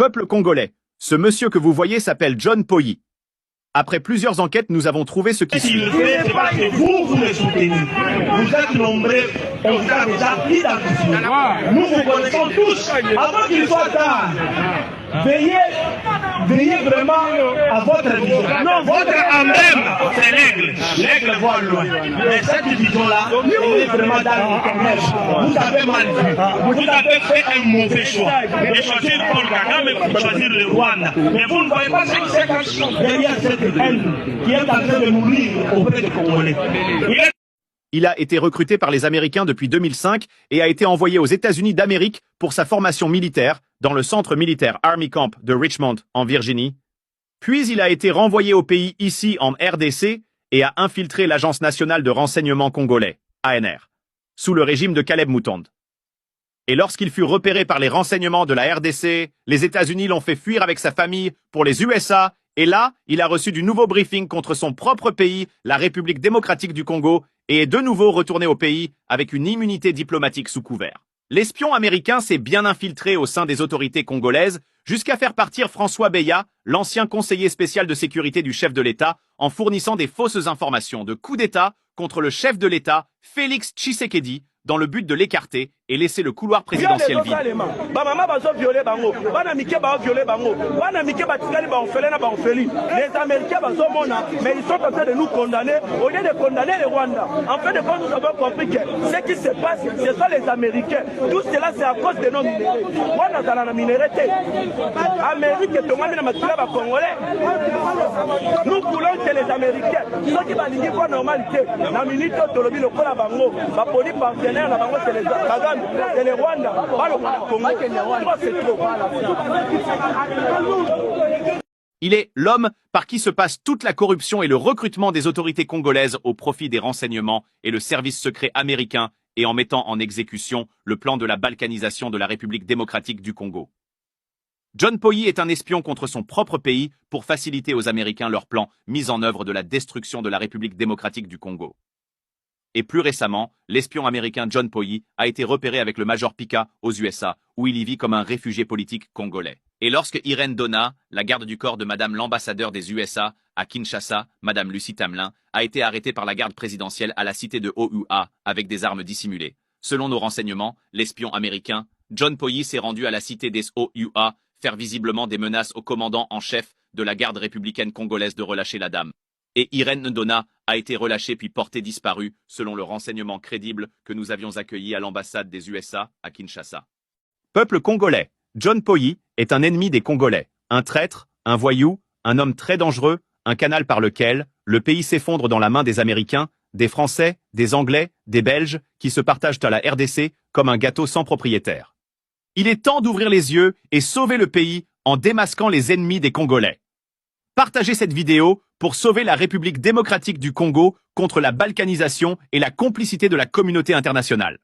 Peuple congolais. Ce monsieur que vous voyez s'appelle John Poyi. Après plusieurs enquêtes, nous avons trouvé ce qui suit. Il fait, c'est pas que vous le soutenez. Vous êtes nombreux, on vous a déjà identifié. Nous vous connaissons tous. Avant qu'il soit tard, veillez vraiment à votre vision. Non, votre emblème, c'est l'aigle. L'aigle voit loin. Mais cette vision-là, elle est vraiment dans l'internet. Vous avez mal vu. Vous avez fait un mauvais choix. De choisir Paul Kagame pour choisir le Rwanda. Mais vous ne voyez pas ce qui se cache derrière cette haine qui est en train de mourir auprès des Congolais. Il a été recruté par les Américains depuis 2005 et a été envoyé aux États-Unis d'Amérique pour sa formation militaire dans le centre militaire Army Camp de Richmond, en Virginie. Puis il a été renvoyé au pays ici en RDC et a infiltré l'Agence nationale de renseignement congolais, ANR, sous le régime de Caleb Moutonde. Et lorsqu'il fut repéré par les renseignements de la RDC, les États-Unis l'ont fait fuir avec sa famille pour les USA. Et là, il a reçu du nouveau briefing contre son propre pays, la République démocratique du Congo, et est de nouveau retourné au pays avec une immunité diplomatique sous couvert. L'espion américain s'est bien infiltré au sein des autorités congolaises jusqu'à faire partir François Beya, l'ancien conseiller spécial de sécurité du chef de l'État, en fournissant des fausses informations de coup d'État contre le chef de l'État, Félix Tshisekedi, dans le but de l'écarter et laisser le couloir présidentiel vide. Les Américains, mais ils sont en train de nous condamner au lieu de condamner le Rwanda. En fait, de compte, nous avons compris que ce qui se passe, ce sont les Américains. Tout cela, c'est à cause de nos minéraux. Rwanda, ça a minéralité. Amérique, tout le monde Congolais. Nous voulons que les Américains, ceux qui vont dire quoi normalité, la minute, tout le monde, la bango, la police partenaire, la bango, c'est les Kagame. C'est le Rwanda, pas le Congo. C'est trop. Il est l'homme par qui se passe toute la corruption et le recrutement des autorités congolaises au profit des renseignements et le service secret américain et en mettant en exécution le plan de la balkanisation de la République démocratique du Congo. John Poyi est un espion contre son propre pays pour faciliter aux Américains leur plan mis en œuvre de la destruction de la République démocratique du Congo. Et plus récemment, l'espion américain John Poyi a été repéré avec le Major Pika aux USA, où il y vit comme un réfugié politique congolais. Et lorsque Irène Donna, la garde du corps de Madame l'ambassadeur des USA à Kinshasa, Madame Lucie Tamelin, a été arrêtée par la garde présidentielle à la cité de OUA avec des armes dissimulées. Selon nos renseignements, l'espion américain John Poyi s'est rendu à la cité des OUA faire visiblement des menaces au commandant en chef de la garde républicaine congolaise de relâcher la dame. Et Irène Donna a été relâchée puis portée disparue, selon le renseignement crédible que nous avions accueilli à l'ambassade des USA à Kinshasa. Peuple congolais, John Poyi est un ennemi des Congolais, un traître, un voyou, un homme très dangereux, un canal par lequel le pays s'effondre dans la main des Américains, des Français, des Anglais, des Belges, qui se partagent à la RDC comme un gâteau sans propriétaire. Il est temps d'ouvrir les yeux et sauver le pays en démasquant les ennemis des Congolais. Partagez cette vidéo pour sauver la République démocratique du Congo contre la balkanisation et la complicité de la communauté internationale.